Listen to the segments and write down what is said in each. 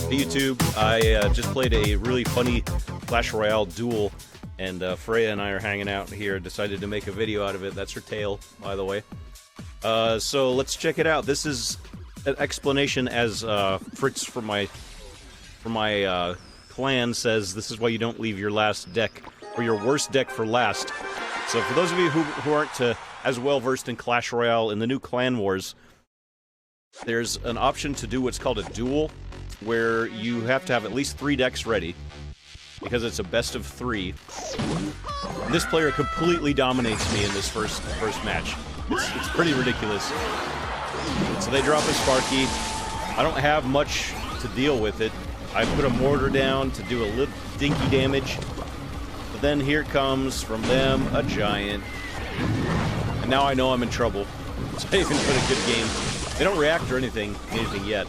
Hey YouTube, I just played a really funny Clash Royale duel, and Freya and I are hanging out here. Decided to make a video out of it. That's her tail, by the way. So let's check it out. This is an explanation as Fritz from my clan says. This is why you don't leave your last deck, or your worst deck for last. So for those of you who aren't as well versed in Clash Royale, in the new Clan Wars, there's an option to do what's called a duel, where you have to have at least 3 decks ready, because it's a best of 3. And this player completely dominates me in this first match. It's pretty ridiculous. So they drop a Sparky. I don't have much to deal with it. I put a mortar down to do a little dinky damage. But then here comes from them a giant. And now I know I'm in trouble. So I even put a good game. They don't react or anything yet.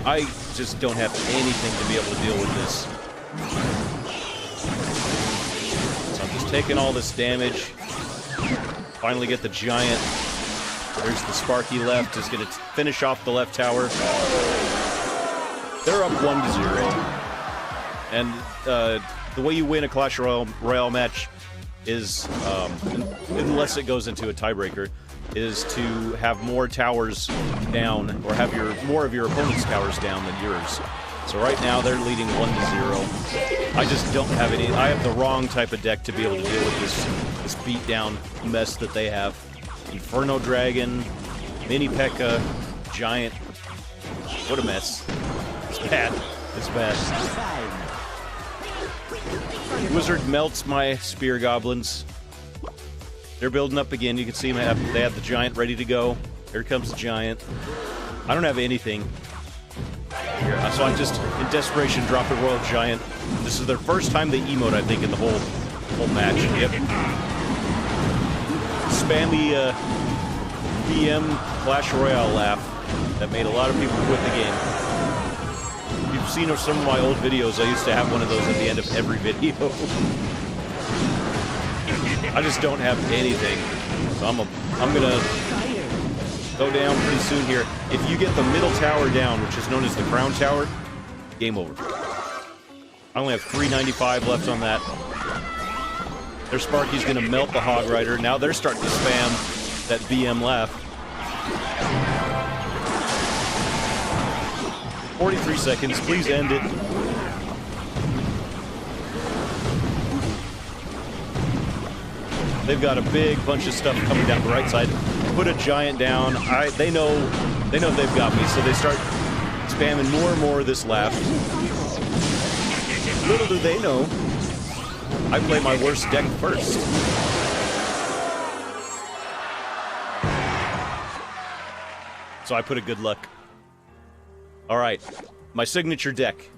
I just don't have anything to be able to deal with this. So I'm just taking all this damage. Finally get the giant. There's the Sparky left. Is going to finish off the left tower. They're up 1-0. And the way you win a Clash Royale match is, unless it goes into a tiebreaker, is to have more towers down, or have more of your opponent's towers down than yours. So right now they're leading 1-0. I just don't have any. I have the wrong type of deck to be able to deal with this beatdown mess that they have. Inferno Dragon, Mini P.E.K.K.A, Giant. What a mess. It's bad. It's bad. Wizard melts my Spear Goblins. They're building up again. You can see them they have the Giant ready to go. Here comes the Giant. I don't have anything. Here, so I'm just, in desperation, dropping Royal Giant. This is their first time they emote, I think, in the whole match. Yep. Spammy PM Clash Royale laugh that made a lot of people quit the game. If you've seen some of my old videos, I used to have one of those at the end of every video. I just don't have anything, so I'm gonna go down pretty soon here. If you get the middle tower down, which is known as the Crown Tower, game over. I only have 395 left on that. Their Sparky's gonna melt the Hog Rider. Now they're starting to spam that BM left. 43 seconds, please end it. They've got a big bunch of stuff coming down the right side. Put a Giant down. They know they've got me, so they start spamming more and more of this left. Little do they know, I play my worst deck first. So I put a good luck. Alright, my signature deck.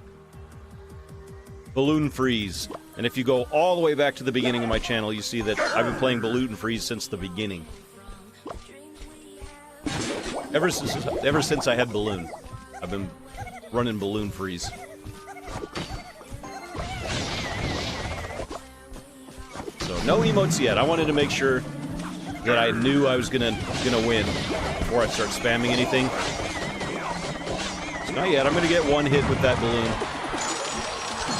Balloon Freeze. And if you go all the way back to the beginning of my channel, you see that I've been playing Balloon Freeze since the beginning. Ever since I had Balloon, I've been running Balloon Freeze. So no emotes yet. I wanted to make sure that I knew I was gonna win before I start spamming anything. So not yet. I'm gonna get one hit with that balloon.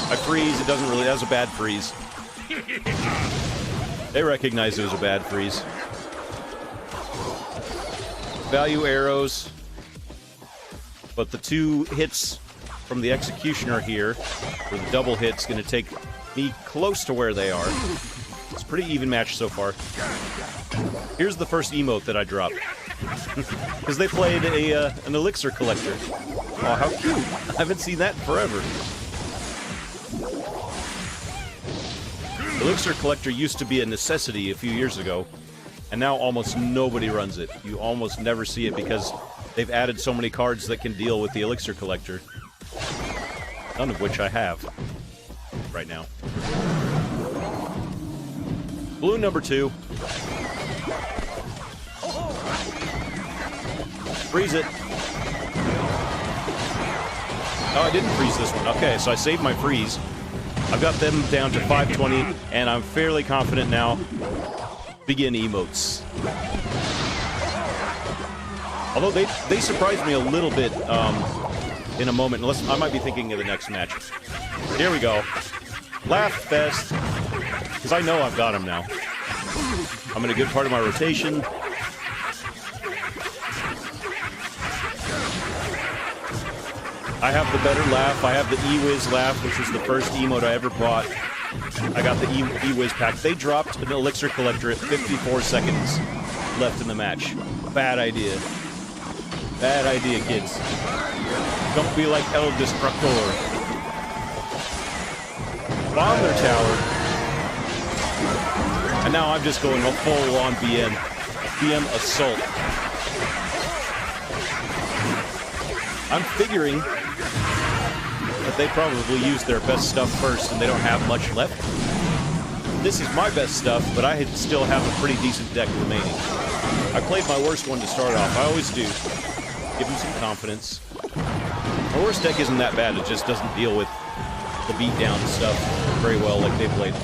I freeze, it doesn't really, that was a bad freeze. They recognized it was a bad freeze. Value arrows. But the 2 hits from the Executioner here, for the double hit's gonna take me close to where they are. It's a pretty even match so far. Here's the first emote that I dropped. Because they played an Elixir Collector. Oh, how cute. I haven't seen that in forever. Elixir Collector used to be a necessity a few years ago, and now almost nobody runs it. You almost never see it because they've added so many cards that can deal with the Elixir Collector. None of which I have right now. Balloon number 2. Freeze it. Oh, I didn't freeze this one. Okay, so I saved my freeze. I've got them down to 520, and I'm fairly confident now. Begin emotes. Although they surprised me a little bit in a moment. Unless I might be thinking of the next match. Here we go. Laugh Fest. Because I know I've got him now. I'm in a good part of my rotation. I have the better laugh. I have the E-Wiz laugh, which was the first emote I ever bought. I got the E-Wiz pack. They dropped an elixir collector at 54 seconds left in the match. Bad idea. Bad idea, kids. Don't be like El Destructor. Bomb their tower. And now I'm just going full-on BM. BM assault. I'm figuring that they probably used their best stuff first and they don't have much left. This is my best stuff, but I still have a pretty decent deck remaining. I played my worst one to start off. I always do. Give them some confidence. My worst deck isn't that bad. It just doesn't deal with the beatdown stuff very well like they played.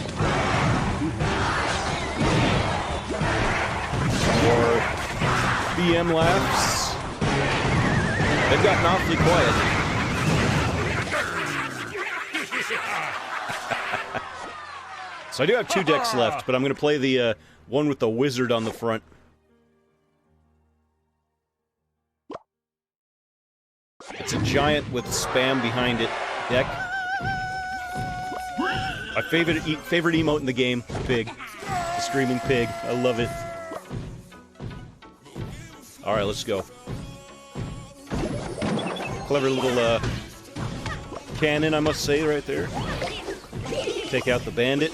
More BM laughs. They've gotten awfully quiet. So I do have 2 decks left, but I'm going to play the one with the wizard on the front. It's a giant with spam behind it deck. My favorite emote in the game, pig. The screaming pig. I love it. Alright, let's go. Clever little cannon, I must say, right there. Take out the bandit.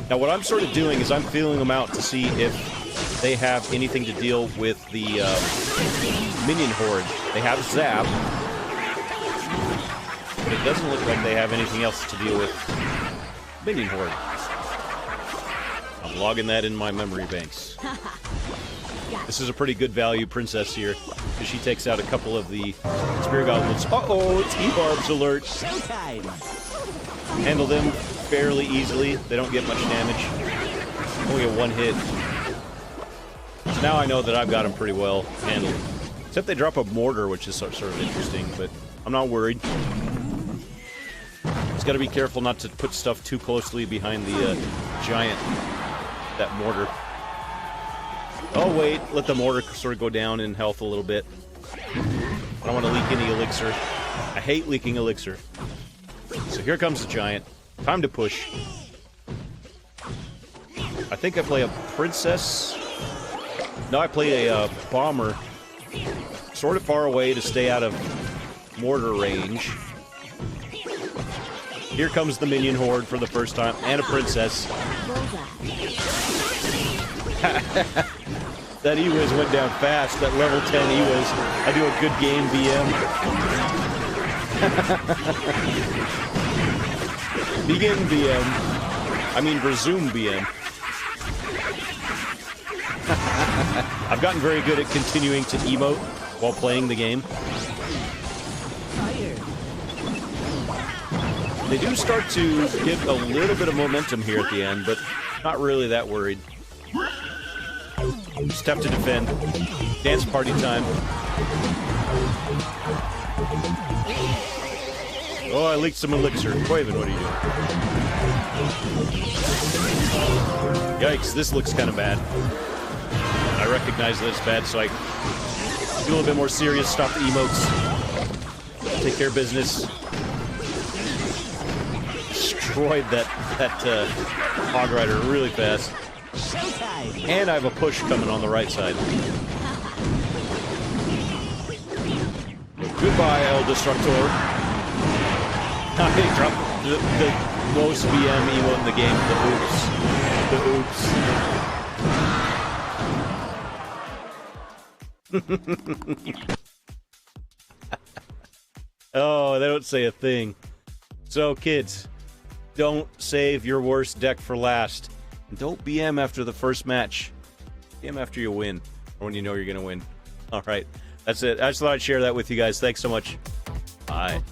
Now, what I'm sort of doing is I'm feeling them out to see if they have anything to deal with the minion horde. They have Zap, but it doesn't look like they have anything else to deal with minion horde. I'm logging that in my memory banks. This is a pretty good value princess here, because she takes out a couple of the spear goblins. Uh-oh, it's E-Barbs alert. Handle them fairly easily. They don't get much damage. Only a 1 hit. So now I know that I've got them pretty well handled. Except they drop a mortar, which is sort of interesting, but I'm not worried. Just gotta be careful not to put stuff too closely behind the giant, that mortar. Oh wait, let the mortar sort of go down in health a little bit. I don't want to leak any elixir. I hate leaking elixir. So here comes the giant. Time to push. I think I play a princess. No, I play a bomber. Sort of far away to stay out of mortar range. Here comes the minion horde for the first time, and a princess. That E-Wiz went down fast, that level 10 E-Wiz. I do a good game, BM. Begin BM. I mean, resume BM. I've gotten very good at continuing to emote while playing the game. They do start to get a little bit of momentum here at the end, but not really that worried. Just have to defend. Dance party time. Oh, I leaked some elixir. Quaven, what are you doing? Yikes, this looks kind of bad. I recognize that it's bad, so I get a little bit more serious, stop the emotes. Take care of business. Destroyed that hog rider really fast. And I have a push coming on the right side. Goodbye, El Destructor. I dropped the most BM emote in the game. The oops. Oh, they don't say a thing. So, kids, don't save your worst deck for last. And don't BM after the first match. BM after you win, or when you know you're going to win. All right, that's it. I just thought I'd share that with you guys. Thanks so much. Bye.